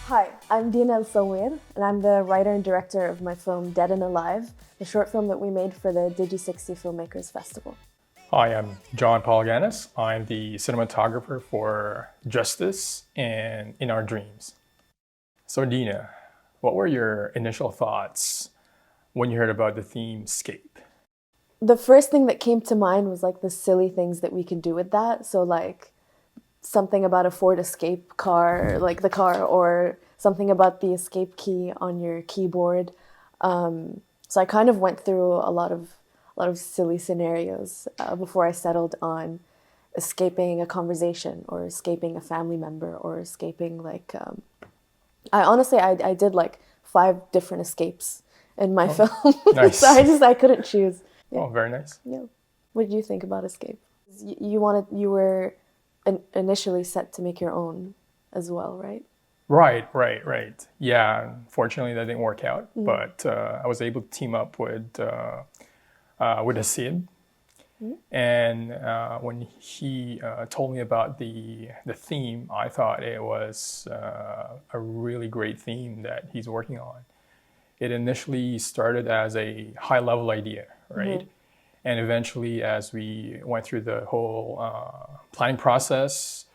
Hi, I'm Deena Alwaweer, and I'm the writer and director of my film Dead and Alive, the short film that we made for the Digi60 Filmmakers Festival. Hi, I'm John Palaganas. I'm the cinematographer for Justice and In Our Dreams. So Deena, what were your initial thoughts when you heard about the theme escape? The first thing that came to mind was like the silly things that we could do with that. So like something about a Ford Escape car, like the car, or something about the escape key on your keyboard. So I kind of went through a lot of silly scenarios before I settled on escaping a conversation or escaping a family member or escaping like I did like 5 different escapes in my film. Nice. So I couldn't choose. Yeah. Oh, very nice. Yeah. What did you think about escape? You were initially set to make your own as well, right? Right. Yeah, unfortunately that didn't work out, but I was able to team up with Hasid. And when he told me about the theme, I thought it was a really great theme that he's working on. It initially started as a high-level idea, right? And eventually, as we went through the whole planning process,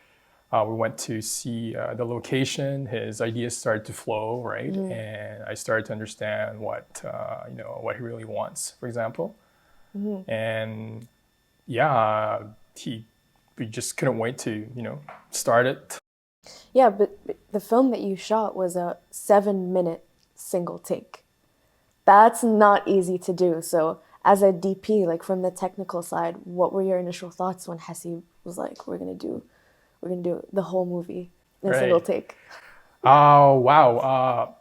we went to see the location. His ideas started to flow, right? And I started to understand what what he really wants, for example. And yeah, we just couldn't wait to start it. Yeah, but the film that you shot was a 7-minute single take. That's not easy to do. So as a DP, like from the technical side, what were your initial thoughts when Hasid was like, we're gonna do the whole movie in a single take? Oh, wow.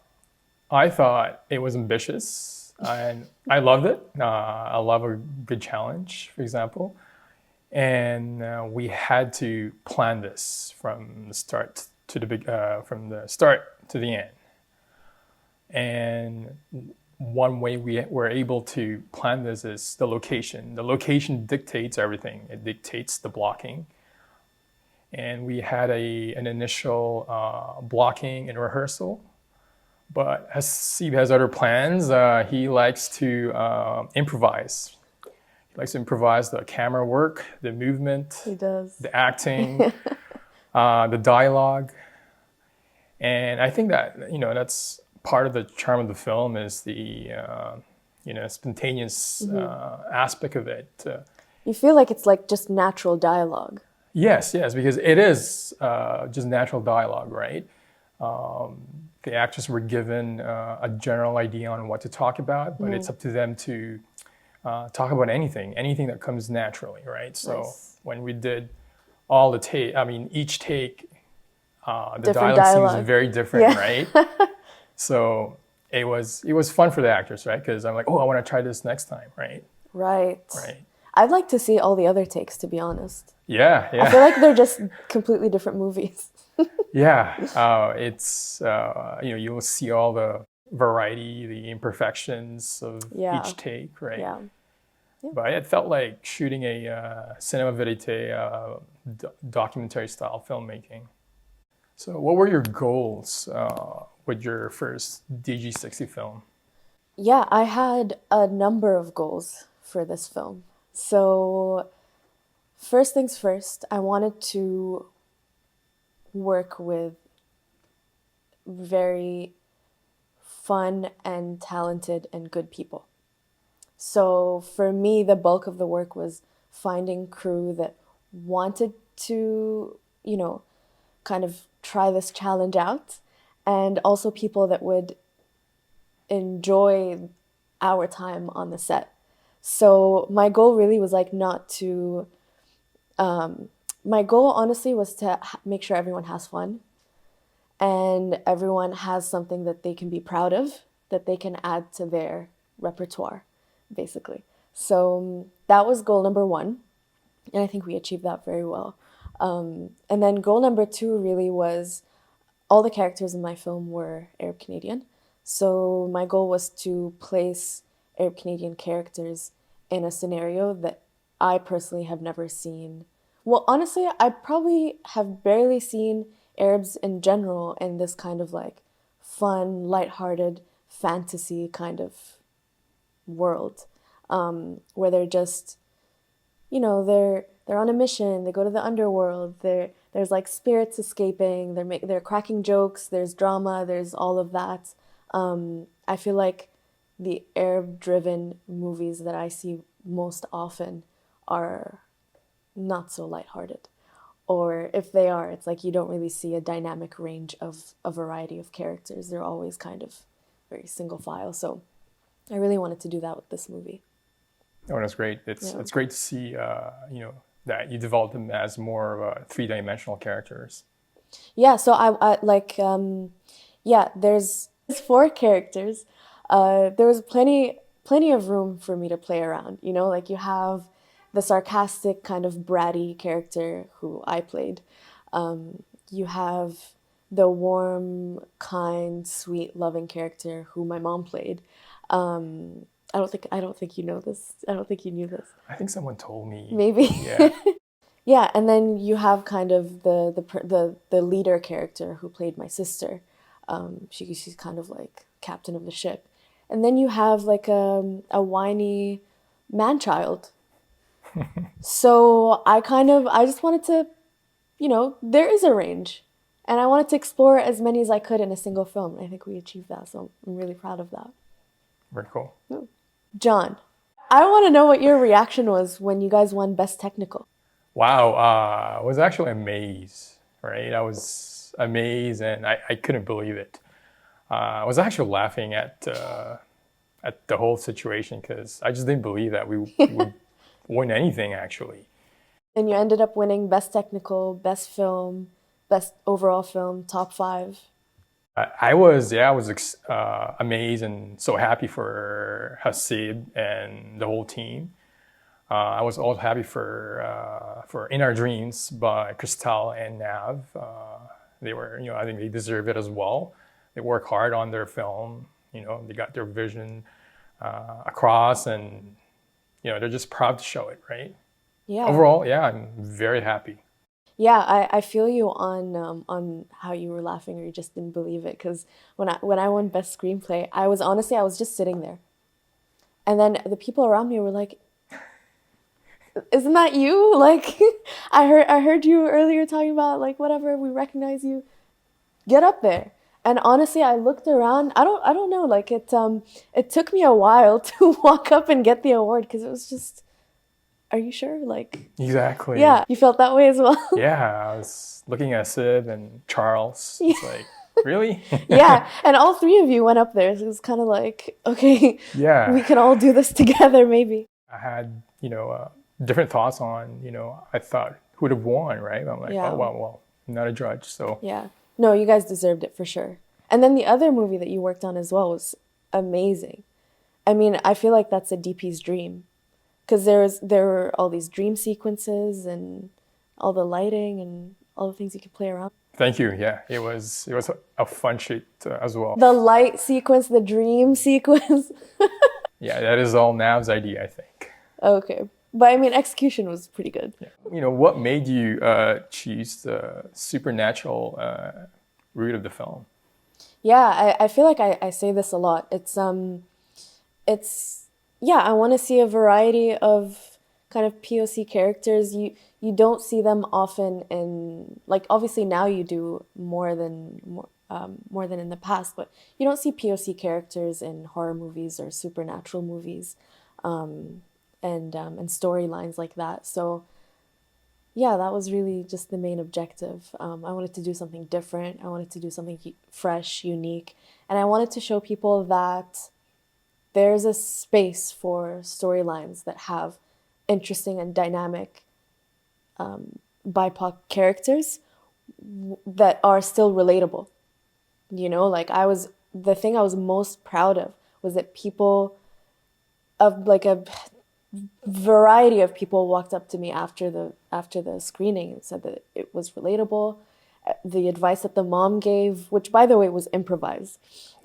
I thought it was ambitious and I loved it. I love a good challenge, for example. And we had to plan this from the start to the end. And one way we were able to plan this is the location. The location dictates everything. It dictates the blocking. And we had an initial blocking and rehearsal. But Hasid has other plans. He likes to improvise. He likes to improvise the camera work, the movement, He does. the acting, the dialogue. And I think that, that's part of the charm of the film is the, spontaneous aspect of it. You feel like it's like just natural dialogue. Yes, because it is just natural dialogue, right? The actors were given a general idea on what to talk about, but it's up to them to talk about anything that comes naturally, right? So when we did all the take, each take, the dialogue seems very different, right? So it was fun for the actors, right? Because I'm like, oh, I want to try this next time, right? Right. I'd like to see all the other takes, to be honest. Yeah. I feel like they're just completely different movies. It's you will see all the variety, the imperfections of each take, right? Yeah. But it felt like shooting a cinema verite, documentary style filmmaking. So what were your goals with your first Digi60 film? Yeah, I had a number of goals for this film. So first things first, I wanted to work with very fun and talented and good people. So for me, the bulk of the work was finding crew that wanted to, kind of try this challenge out, and also people that would enjoy our time on the set. So my goal really was like my goal honestly was to make sure everyone has fun and everyone has something that they can be proud of, that they can add to their repertoire, basically. So that was goal number 1, and I think we achieved that very well. And then goal number 2 really was all the characters in my film were Arab Canadian. So my goal was to place Arab Canadian characters in a scenario that I personally have never seen. Well, honestly, I probably have barely seen Arabs in general in this kind of like fun, lighthearted fantasy kind of world, where they're just, you know, they're on a mission. They go to the underworld. There's like spirits escaping. They're cracking jokes. There's drama. There's all of that. I feel like the Arab-driven movies that I see most often are not so lighthearted. Or if they are, it's like you don't really see a dynamic range of a variety of characters. They're always kind of very single file. So I really wanted to do that with this movie. Oh, that's great. It's great to see, that you developed them as more of a three-dimensional characters. Yeah, so I like, there's 4 characters. There was plenty of room for me to play around, you know, like you have the sarcastic kind of bratty character who I played. You have the warm, kind, sweet, loving character who my mom played. I don't think you know this. I don't think you knew this. I think someone told me. Maybe. Yeah. Yeah, and then you have kind of the leader character who played my sister. She's kind of like captain of the ship. And then you have like a whiny man-child. So I just wanted to, you know, there is a range. And I wanted to explore as many as I could in a single film. I think we achieved that, so I'm really proud of that. Very cool. John, I want to know what your reaction was when you guys won Best Technical. Wow, I was actually amazed, right? I was amazed and I couldn't believe it. I was actually laughing at the whole situation because I just didn't believe that we would win anything, actually. And you ended up winning Best Technical, Best Film, Best Overall Film, top 5. I was amazed and so happy for Hasib and the whole team. I was also happy for In Our Dreams by Crystal and Nav. They were, I think they deserve it as well. They work hard on their film. They got their vision across, and they're just proud to show it, right? Yeah. Overall, yeah, I'm very happy. Yeah, I feel you on how you were laughing or you just didn't believe it, because when I won Best Screenplay, I was just sitting there, and then the people around me were like, "Isn't that you?" Like, I heard you earlier talking about like whatever, we recognize you, get up there. And honestly, I looked around. I don't know. Like it took me a while to walk up and get the award because it was just. Are you sure? Like exactly. Yeah, you felt that way as well. Yeah, I was looking at Sid and Charles. It's like, really? Yeah, and all 3 of you went up there. So it was kind of like, okay, yeah, we can all do this together, maybe. I had different thoughts on I thought who would have won, right? I'm like, Yeah. oh well, I'm not a judge, so Yeah, no, you guys deserved it for sure. And then the other movie that you worked on as well was amazing. I mean, I feel like that's a DP's dream. Because there were all these dream sequences and all the lighting and all the things you could play around. Thank you. Yeah, it was a fun shoot as well. The light sequence, the dream sequence. Yeah, that is all Nav's idea, I think. Okay, but I mean, execution was pretty good. Yeah. What made you choose the supernatural route of the film? Yeah, I feel like I say this a lot. Yeah, I want to see a variety of kind of POC characters. You don't see them often in, like, obviously now you do more than in the past, but you don't see POC characters in horror movies or supernatural movies, and storylines like that. So yeah, that was really just the main objective. I wanted to do something different. I wanted to do something fresh, unique, and I wanted to show people that there's a space for storylines that have interesting and dynamic BIPOC characters that are still relatable. Like the thing I was most proud of was that people of like a variety of people walked up to me after the screening and said that it was relatable. The advice that the mom gave, which by the way was improvised.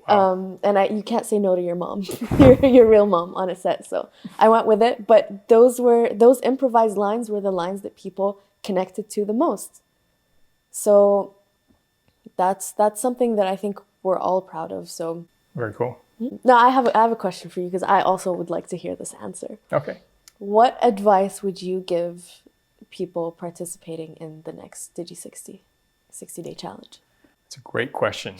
Wow. And you can't say no to your mom, your real mom on a set. So I went with it. But those improvised lines were the lines that people connected to the most. So That's something that I think we're all proud of. So Very cool. now I have a question for you because I also would like to hear this answer. Okay. What advice would you give people participating in the next Digi60 60-day challenge? It's a great question.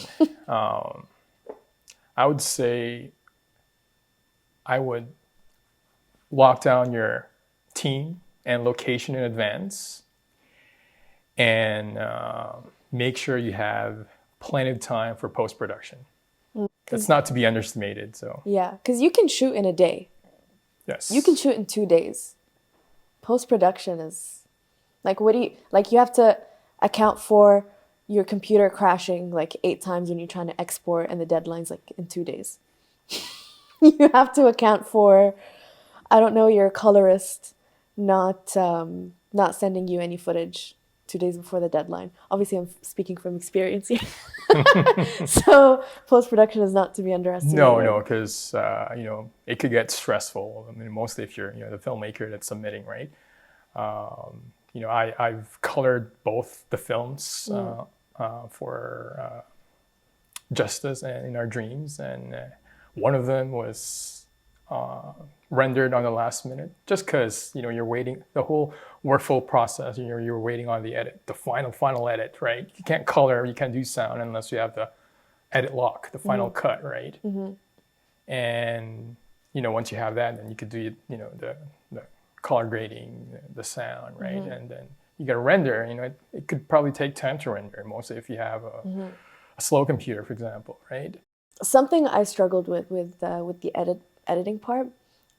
I would say I would lock down your team and location in advance, and make sure you have plenty of time for post-production. That's not to be underestimated. So Yeah, because you can shoot in a day. yes, You can shoot in 2 days. Post-production is like, what do you, like, you have to account for your computer crashing like 8 times when you're trying to export and the deadline's like in 2 days. You have to account for, I don't know, your colorist not sending you any footage 2 days before the deadline. Obviously, I'm speaking from experience here. So post-production is not to be underestimated. no, because it could get stressful. I mean, mostly if you're the filmmaker that's submitting, right? I've colored both the films for Justice and In Our Dreams, and one of them was rendered on the last minute, just because you're waiting the whole workflow process. You're waiting on the edit, the final edit, right? You can't color, you can't do sound unless you have the edit lock, the final cut, right? And once you have that, then you could do the color grading, the sound, right? And then you got to render. It could probably take time to render, mostly if you have a slow computer, for example, right? Something I struggled with the editing part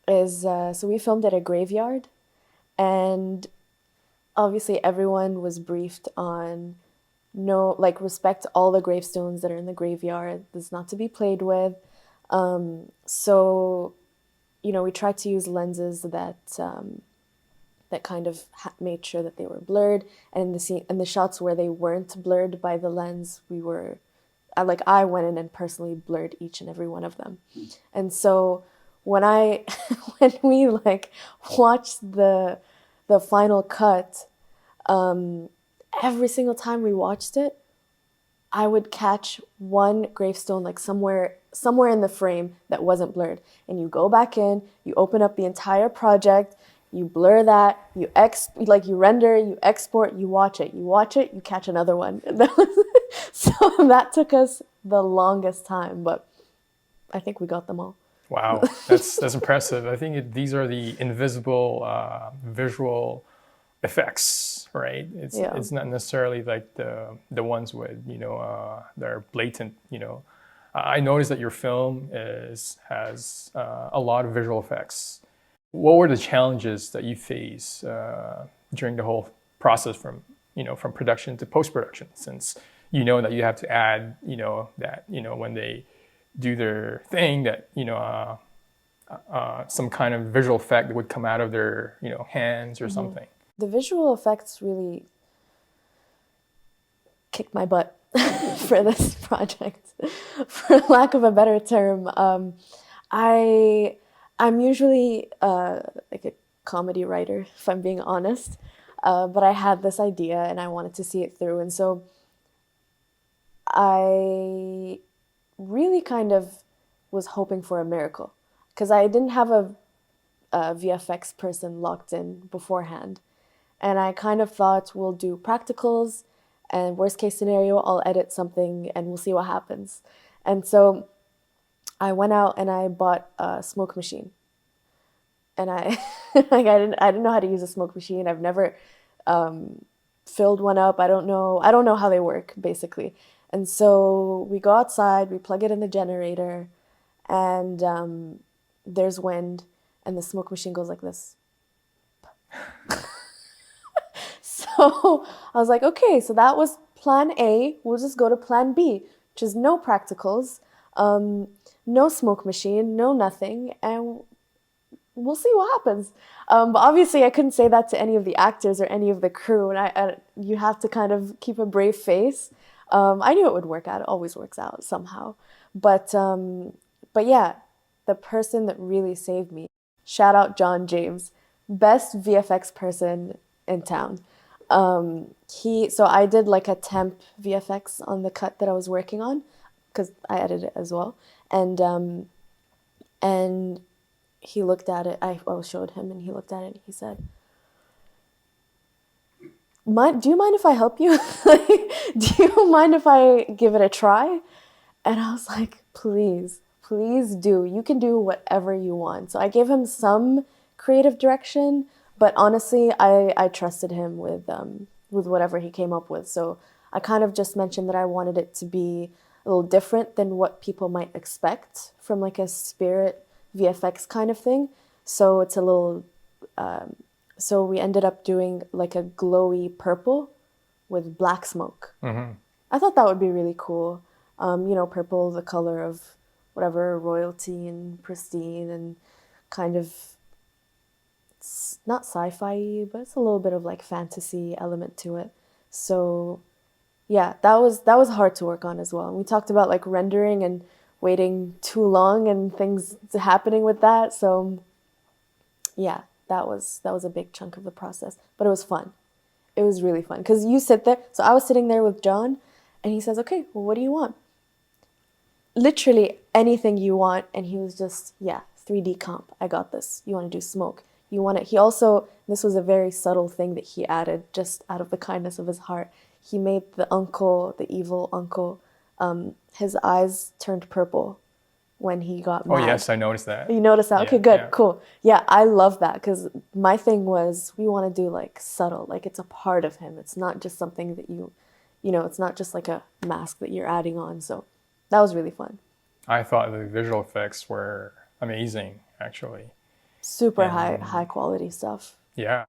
is so we filmed at a graveyard, and obviously everyone was briefed on respect all the gravestones that are in the graveyard. This is not to be played with. So we tried to use lenses that kind of made sure that they were blurred, and in the shots where they weren't blurred by the lens, I went in and personally blurred each and every one of them. And so when we watched the final cut, every single time we watched it, I would catch one gravestone somewhere in the frame that wasn't blurred. And you go back in, you open up the entire project, you blur that, you render, you export, you watch it, you catch another one. So that took us the longest time, but I think we got them all. Wow, that's impressive. I think these are the invisible visual effects, right? It's not necessarily like the ones with they're blatant. I noticed that your film has a lot of visual effects. What were the challenges that you face during the whole process from production to post-production, since that you have to add that when they do their thing that some kind of visual effect would come out of their hands or something. The visual effects really kicked my butt for this project, for lack of a better term. I'm usually like a comedy writer, if I'm being honest, but I had this idea and I wanted to see it through, and so I really kind of was hoping for a miracle, because I didn't have a VFX person locked in beforehand. And I kind of thought, we'll do practicals, and worst case scenario, I'll edit something and we'll see what happens. And so I went out and I bought a smoke machine. And I didn't know how to use a smoke machine. I've never filled one up. I don't know how they work, basically. And so we go outside, we plug it in the generator, and there's wind, and the smoke machine goes like this. So I was like, okay, so that was plan A. We'll just go to plan B, which is no practicals, no smoke machine, no nothing, and we'll see what happens. But obviously I couldn't say that to any of the actors or any of the crew, and you have to kind of keep a brave face. I knew it would work out. It always works out somehow. But yeah, the person that really saved me, shout out John James, best VFX person in town. So I did like a temp VFX on the cut that I was working on, because I edited it as well, and he looked at it. I showed him, and he looked at it, and he said, do you mind if I help you? Like, do you mind if I give it a try? And I was like, please, please do. You can do whatever you want. So I gave him some creative direction, but honestly, I trusted him with whatever he came up with. So I kind of just mentioned that I wanted it to be a little different than what people might expect from like a spirit VFX kind of thing. So it's a little, so we ended up doing like a glowy purple with black smoke. I thought that would be really cool. Purple, the color of whatever, royalty and pristine, and kind of, it's not sci-fi, but it's a little bit of like fantasy element to it. So yeah, that was hard to work on as well. And we talked about like rendering and waiting too long and things happening with that. So yeah, that was a big chunk of the process, but it was fun. It was really fun because you sit there. So I was sitting there with John, and he says, "Okay, well, what do you want?" Literally anything you want, and he was just, yeah, 3D comp. I got this. You want to do smoke? You want it? He also, this was a very subtle thing that he added, just out of the kindness of his heart. He made the uncle, the evil uncle, his eyes turned purple when he got mad. Oh yes, I noticed that. You noticed that? Yeah, Okay, good, yeah. cool. Yeah, I love that because my thing was we want to do like subtle, like it's a part of him. It's not just something that it's not just like a mask that you're adding on. So that was really fun. I thought the visual effects were amazing, actually. Super high quality stuff. Yeah,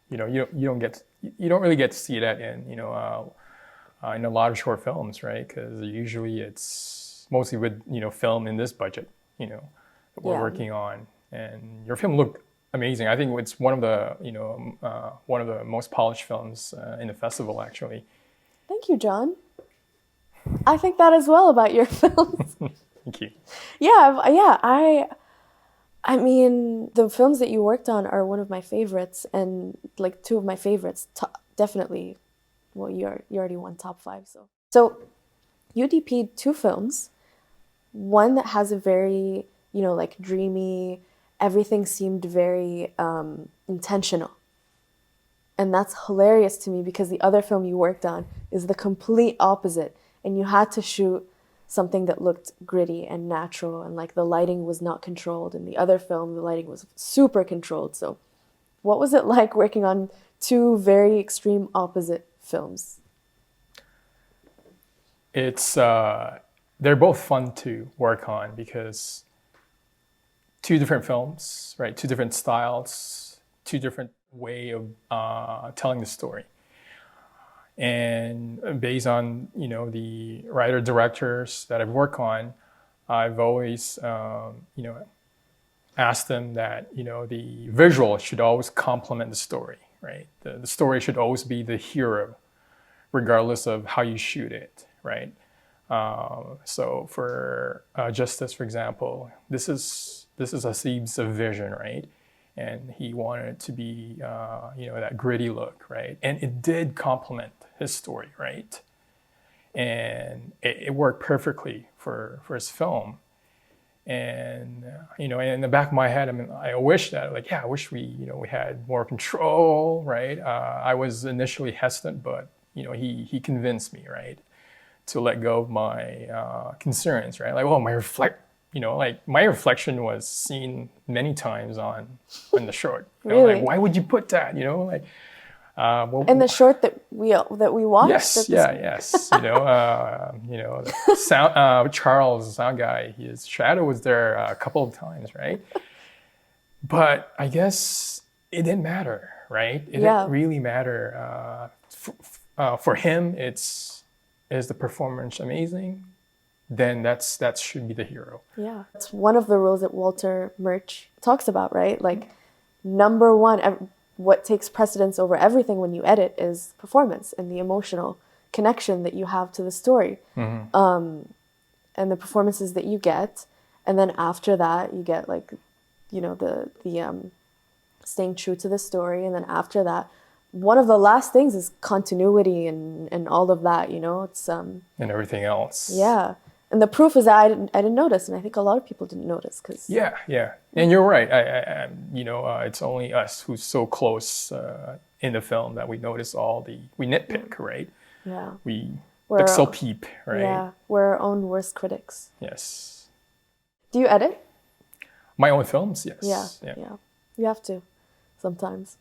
you don't really get to see that in a lot of short films, right? Because usually it's mostly with film in this budget, that we're working on. And your film looked amazing. I think it's one of the most polished films in the festival, actually. Thank you, John. I think that as well about your films. Thank you. Yeah. I mean, the films that you worked on are one of my favorites, and like two of my favorites, definitely. Well, you already won top 5, so you DP'd 2 films. One that has a very like dreamy. Everything seemed very intentional. And that's hilarious to me because the other film you worked on is the complete opposite. And you had to shoot something that looked gritty and natural, and like the lighting was not controlled. In the other film, the lighting was super controlled. So what was it like working on 2 very extreme opposite films? It's they're both fun to work on because 2 different films, right? 2 different styles, 2 different way of telling the story. And based on the writer directors that I've worked on, I've always asked them that the visual should always complement the story, right? The story should always be the hero, regardless of how you shoot it, right? So for Justice, for example, this is Hasib's vision, right? And he wanted it to be, that gritty look, right? And it did complement his story, right? And it worked perfectly for his film. And, in the back of my head, I mean, I wish that, I wish we had more control, right? I was initially hesitant, but, he convinced me, right? To let go of my concerns, right? Like, well, my reflection was seen many times on the short. Really? Like, why would you put that? In the short that we watched. Yes, yes. The sound, Charles, the sound guy, his shadow was there a couple of times, right? But I guess it didn't matter, right? It didn't really matter. For him, is the performance amazing? Then that should be the hero. Yeah, it's one of the rules that Walter Murch talks about, right? Like, number one, what takes precedence over everything when you edit is performance and the emotional connection that you have to the story, and the performances that you get, and then after that you get the staying true to the story, and then after that one of the last things is continuity and all of that, you know, it's And everything else. yeah. And the proof is that I didn't notice, and I think a lot of people didn't notice because Yeah, and you're right. It's only us who's so close in the film that we notice we nitpick, right? yeah, We We're- pixel peep, right? yeah, we're our own worst critics. Yes. Do you edit? My own films, yes. Yeah. You have to sometimes.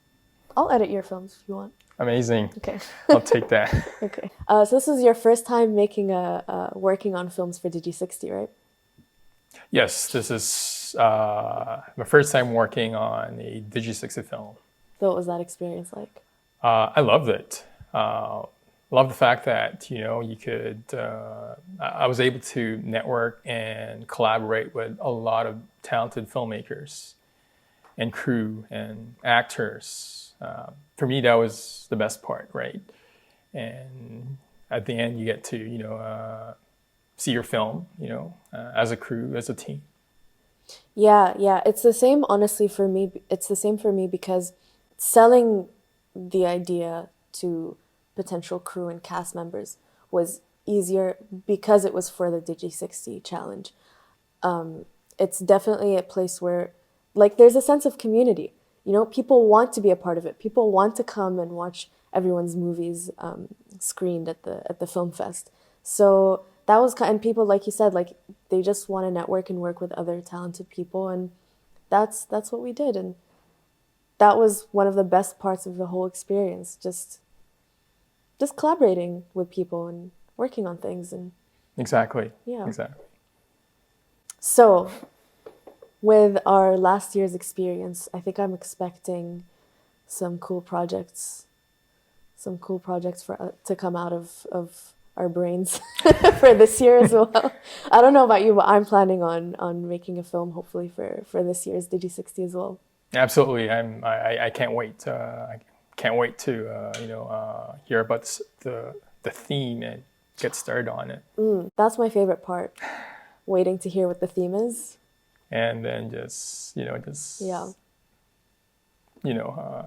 I'll edit your films if you want. Amazing. Okay. I'll take that. Okay. So this is your first time working on films for Digi60, right? Yes, this is my first time working on a Digi60 film. So what was that experience like? I loved it. Love the fact that, you could, I was able to network and collaborate with a lot of talented filmmakers and crew and actors. For me, that was the best part, right? And at the end, you get to, see your film, as a crew, as a team. Yeah. It's the same, honestly, for me. It's the same for me because selling the idea to potential crew and cast members was easier because it was for the Digi60 challenge. It's definitely a place where, like, there's a sense of community. People want to be a part of it. People want to come and watch everyone's movies screened at the film fest. So that was and people, like you said, like they just want to network and work with other talented people, and that's what we did, and that was one of the best parts of the whole experience. Just collaborating with people and working on things, and Exactly. Yeah. Exactly. so. With our last year's experience, I think I'm expecting some cool projects to come out of our brains for this year as well. I don't know about you, but I'm planning on making a film hopefully for this year's Digi60 as well. Absolutely. I can't wait. I can't wait to hear about the theme and get started on it. That's my favorite part. Waiting to hear what the theme is. And then just Yeah.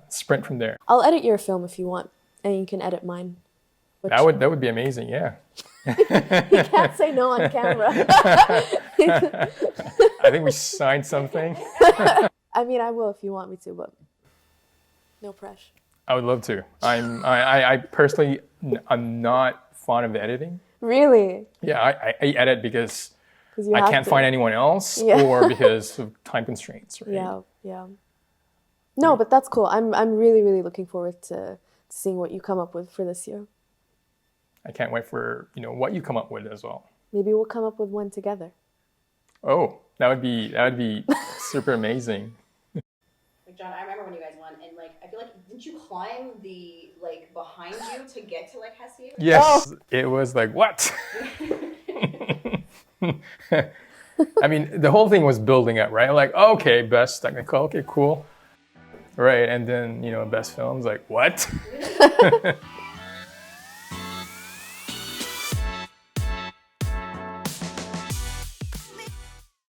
sprint from there. I'll edit your film if you want, and you can edit mine. That would be amazing. Yeah. You can't say no on camera. I think we signed something. I mean, I will if you want me to, but no pressure. I would love to. I personally, I'm not fond of editing. Really? Yeah, I edit because You I have can't to. find anyone else, Yeah. or because of time constraints. Right? Yeah. No, but that's cool. I'm really, really looking forward to seeing what you come up with for this year. I can't wait for what you come up with as well. Maybe we'll come up with one together. Oh, that would be super amazing. Like, John, I remember when you guys won, and I feel like, didn't you climb the behind you to get to Hesse? Yes, It was like, what? I mean, the whole thing was building up, right? Like, okay, best technical, okay, cool. Right, and then, best films, like, what?